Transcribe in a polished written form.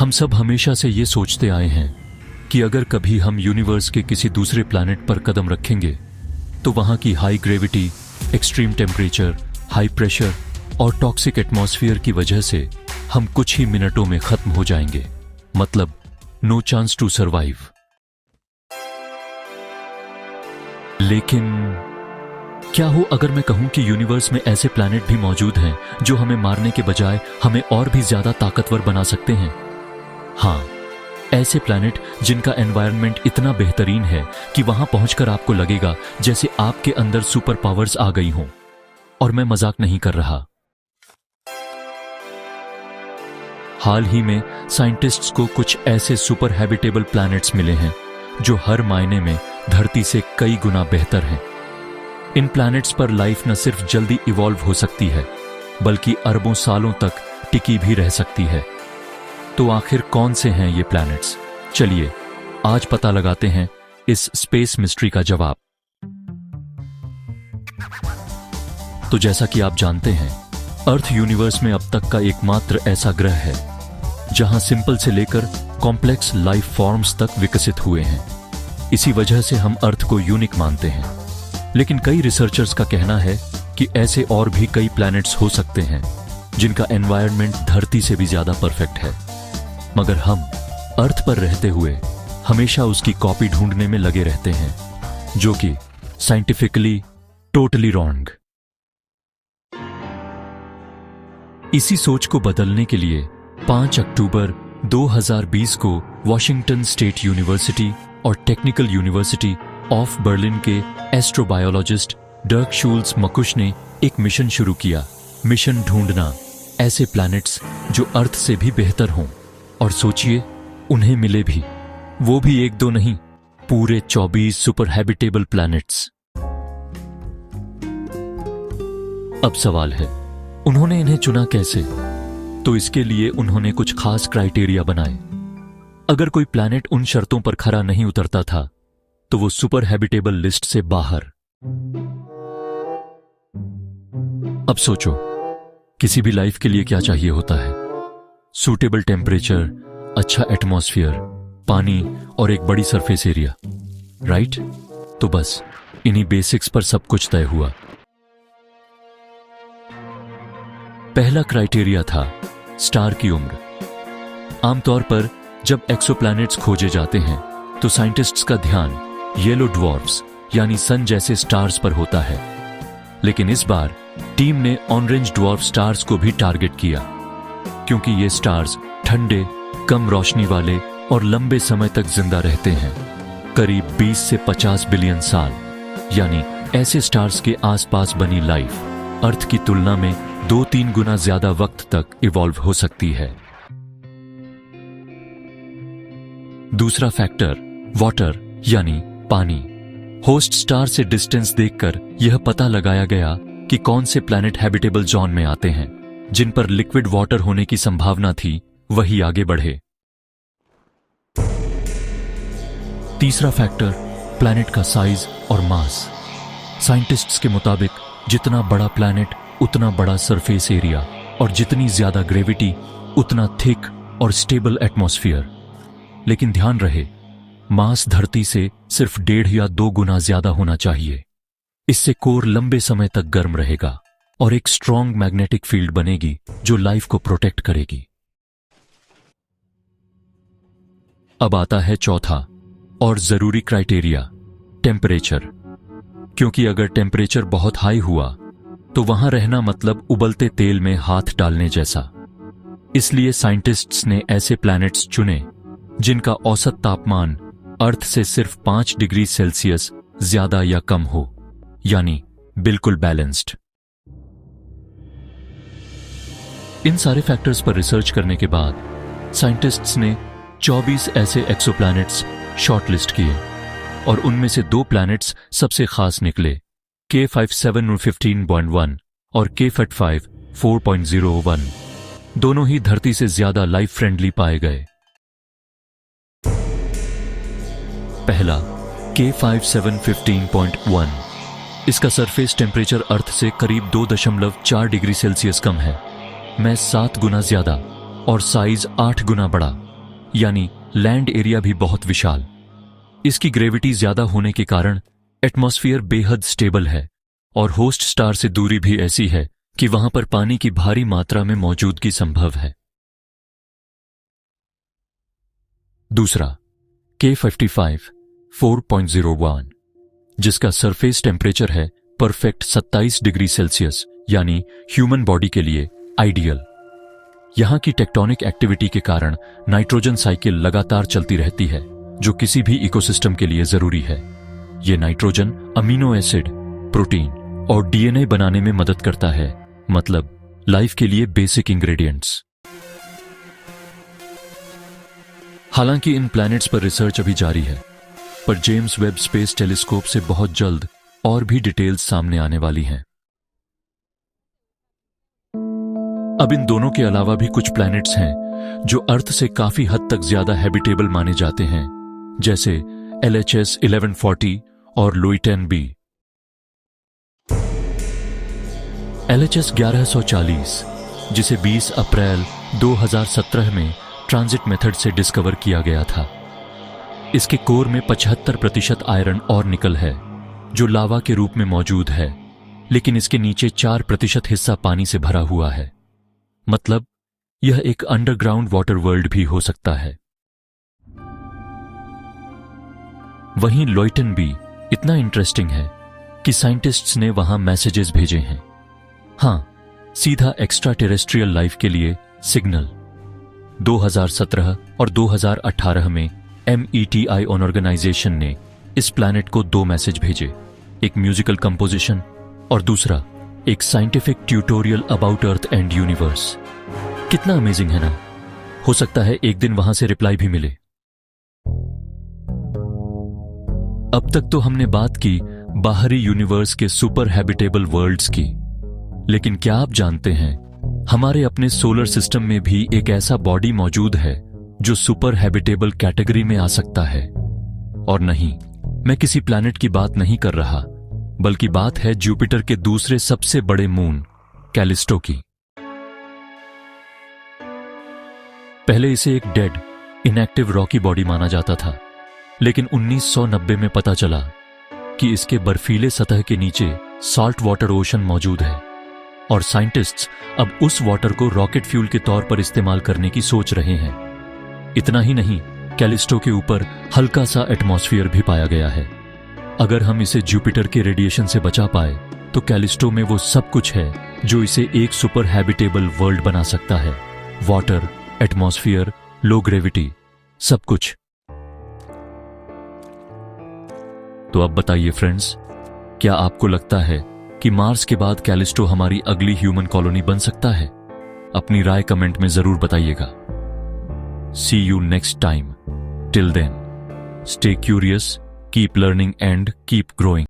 हम सब हमेशा से ये सोचते आए हैं कि अगर कभी हम यूनिवर्स के किसी दूसरे प्लैनेट पर कदम रखेंगे तो वहां की high gravity, extreme temperature, high pressure और टॉक्सिक एटमॉस्फेयर की वजह से हम कुछ ही मिनटों में खत्म हो जाएंगे। मतलब नो चांस टू सर्वाइव। लेकिन क्या हो अगर मैं कहूं कि यूनिवर्स में ऐसे प्लैनेट भी मौजूद हैं जो हमें मारने के बजाय हमें और भी ज्यादा ताकतवर बना सकते हैं? हाँ, ऐसे प्लैनेट जिनका एनवायरनमेंट इतना बेहतरीन है कि वहां पहुंचकर आपको लगेगा जैसे आपके अंदर सुपर पावर्स आ गई हों। और मैं मजाक नहीं कर रहा। हाल ही में साइंटिस्ट्स को कुछ ऐसे सुपर हैबिटेबल प्लैनेट्स मिले हैं जो हर मायने में धरती से कई गुना बेहतर हैं। इन प्लैनेट्स पर लाइफ न सिर्फ जल्दी इवॉल्व हो सकती है बल्कि अरबों सालों तक टिकी भी रह सकती है। तो आखिर कौन से हैं ये प्लैनेट्स? चलिए आज पता लगाते हैं इस स्पेस मिस्ट्री का जवाब। तो जैसा कि आप जानते हैं, अर्थ यूनिवर्स में अब तक का एकमात्र ऐसा ग्रह है जहां सिंपल से लेकर कॉम्प्लेक्स लाइफ फॉर्म्स तक विकसित हुए हैं। इसी वजह से हम अर्थ को यूनिक मानते हैं। लेकिन कई रिसर्चर्स का कहना है कि ऐसे और भी कई प्लैनेट्स हो सकते हैं जिनका एनवायरनमेंट धरती से भी ज्यादा परफेक्ट है, मगर हम अर्थ पर रहते हुए हमेशा उसकी कॉपी ढूंढने में लगे रहते हैं, जो कि साइंटिफिकली टोटली रॉन्ग। इसी सोच को बदलने के लिए 5 अक्टूबर 2020 को वॉशिंगटन स्टेट यूनिवर्सिटी और टेक्निकल यूनिवर्सिटी ऑफ बर्लिन के एस्ट्रोबायोलॉजिस्ट डर्क शूल्स मकुश ने एक मिशन शुरू किया। मिशन ढूंढना ऐसे प्लैनेट्स जो अर्थ से भी बेहतर हों। और सोचिए, उन्हें मिले भी। वो भी एक दो नहीं, पूरे 24 सुपर हैबिटेबल प्लैनेट्स। अब सवाल है, उन्होंने इन्हें चुना कैसे? तो इसके लिए उन्होंने कुछ खास क्राइटेरिया बनाए। अगर कोई प्लैनेट उन शर्तों पर खरा नहीं उतरता था तो वो सुपर हैबिटेबल लिस्ट से बाहर। अब सोचो, किसी भी लाइफ के लिए क्या चाहिए होता है? सूटेबल टेम्परेचर, अच्छा एटमॉस्फेयर, पानी और एक बड़ी सरफेस एरिया, राइट? तो बस इन्हीं बेसिक्स पर सब कुछ तय हुआ। पहला क्राइटेरिया था स्टार की उम्र। आमतौर पर जब एक्सोप्लैनेट्स खोजे जाते हैं तो साइंटिस्ट्स का ध्यान येलो ड्वार्फ्स यानी सन जैसे स्टार्स पर होता है। लेकिन इस बार टीम ने ऑरेंज ड्वार्फ स्टार्स को भी टारगेट किया, क्योंकि ये स्टार्स ठंडे, कम रोशनी वाले और लंबे समय तक जिंदा रहते हैं, करीब 20 से 50 बिलियन साल। यानी ऐसे स्टार्स के आसपास बनी लाइफ अर्थ की तुलना में 2-3 गुना ज्यादा वक्त तक इवॉल्व हो सकती है। दूसरा फैक्टर वाटर यानी पानी। होस्ट स्टार से डिस्टेंस देखकर यह पता लगाया गया कि कौन से प्लैनेट हैबिटेबल जोन में आते हैं। जिन पर लिक्विड वाटर होने की संभावना थी वही आगे बढ़े। तीसरा फैक्टर प्लैनेट का साइज और मास। साइंटिस्ट्स के मुताबिक जितना बड़ा प्लैनेट उतना बड़ा सरफेस एरिया और जितनी ज्यादा ग्रेविटी उतना थिक और स्टेबल एटमॉस्फेयर। लेकिन ध्यान रहे, मास धरती से सिर्फ 1.5 या 2 गुना ज्यादा होना चाहिए। इससे कोर लंबे समय तक गर्म रहेगा और एक स्ट्रॉन्ग मैग्नेटिक फील्ड बनेगी जो लाइफ को प्रोटेक्ट करेगी। अब आता है चौथा और जरूरी क्राइटेरिया, टेम्परेचर। क्योंकि अगर टेम्परेचर बहुत हाई हुआ तो वहां रहना मतलब उबलते तेल में हाथ डालने जैसा। इसलिए साइंटिस्ट्स ने ऐसे प्लैनेट्स चुने जिनका औसत तापमान अर्थ से सिर्फ 5 डिग्री सेल्सियस ज्यादा या कम हो, यानी बिल्कुल बैलेंस्ड। इन सारे फैक्टर्स पर रिसर्च करने के बाद साइंटिस्ट्स ने 24 ऐसे एक्सोप्लैनेट्स शॉर्टलिस्ट किए और उनमें से 2 प्लैनेट्स सबसे खास निकले, K57 15.1 और K55 4.01। दोनों ही धरती से ज्यादा लाइफ फ्रेंडली पाए गए। पहला K57 15.1। इसका सरफेस टेम्परेचर अर्थ से करीब 2.4 डिग्री सेल्सियस कम है, मैस 7 गुना ज्यादा और साइज 8 गुना बड़ा। यानी लैंड एरिया भी बहुत विशाल। इसकी ग्रेविटी ज्यादा होने के कारण एटमॉस्फेयर बेहद स्टेबल है और होस्ट स्टार से दूरी भी ऐसी है कि वहां पर पानी की भारी मात्रा में मौजूदगी संभव है। दूसरा, K55 4.01, जिसका सरफेस टेम्परेचर है परफेक्ट 27 डिग्री सेल्सियस, यानी ह्यूमन बॉडी के लिए आइडियल। यहां की टेक्टोनिक एक्टिविटी के कारण नाइट्रोजन साइकिल लगातार चलती रहती है, जो किसी भी इकोसिस्टम के लिए जरूरी है। यह नाइट्रोजन अमीनो एसिड, प्रोटीन और डीएनए बनाने में मदद करता है, मतलब लाइफ के लिए बेसिक इंग्रेडिएंट्स। हालांकि इन प्लैनेट्स पर रिसर्च अभी जारी है, पर जेम्स वेब स्पेस टेलीस्कोप से बहुत जल्द और भी डिटेल्स सामने आने वाली हैं। अब इन दोनों के अलावा भी कुछ प्लैनेट्स हैं जो अर्थ से काफी हद तक ज्यादा हैबिटेबल माने जाते हैं, जैसे LHS 1140 और लुईटेन बी। LHS 1140, जिसे 20 अप्रैल 2017 में ट्रांजिट मेथड से डिस्कवर किया गया था। इसके कोर में 75% आयरन और निकल है, जो लावा के रूप में मौजूद है, लेकिन इसके नीचे 4% हिस्सा पानी से भरा हुआ है। मतलब यह एक अंडरग्राउंड वाटर वर्ल्ड भी हो सकता है। वहीं लुईटेन बी इतना इंटरेस्टिंग है कि साइंटिस्ट्स ने वहां मैसेजेस भेजे हैं। हां, सीधा एक्स्ट्रा टेरेस्ट्रियल लाइफ के लिए सिग्नल। 2017 और 2018 में METI ऑर्गेनाइजेशन ने इस प्लैनेट को 2 मैसेज भेजे, एक म्यूजिकल कंपोजिशन और दूसरा एक scientific tutorial about earth and universe. कितना अमेजिंग है ना? हो सकता है एक दिन वहां से रिप्लाई भी मिले। अब तक तो हमने बात की बाहरी यूनिवर्स के सुपर हैबिटेबल वर्ल्ड्स की, लेकिन क्या आप जानते हैं हमारे अपने सोलर सिस्टम में भी एक ऐसा बॉडी मौजूद है जो सुपर हैबिटेबल कैटेगरी में आ सकता है। और नहीं, मैं किसी प्लैनेट की बात नहीं कर रहा, बल्कि बात है जुपिटर के दूसरे सबसे बड़े मून कैलिस्टो की। पहले इसे एक डेड, इनएक्टिव रॉकी बॉडी माना जाता था, लेकिन 1990 में पता चला कि इसके बर्फीले सतह के नीचे सॉल्ट वाटर ओशन मौजूद है और साइंटिस्ट्स अब उस वाटर को रॉकेट फ्यूल के तौर पर इस्तेमाल करने की सोच रहे हैं। इतना ही नहीं, कैलिस्टो के ऊपर हल्का सा एटमॉस्फेयर भी पाया गया है। अगर हम इसे जुपिटर के रेडिएशन से बचा पाए तो कैलिस्टो में वो सब कुछ है जो इसे एक सुपर हैबिटेबल वर्ल्ड बना सकता है। वाटर, एटमॉस्फेयर, लो ग्रेविटी, सब कुछ। तो अब बताइए फ्रेंड्स, क्या आपको लगता है कि मार्स के बाद कैलिस्टो हमारी अगली ह्यूमन कॉलोनी बन सकता है? अपनी राय कमेंट में जरूर बताइएगा। See you next time. Till then, stay curious, keep learning and keep growing.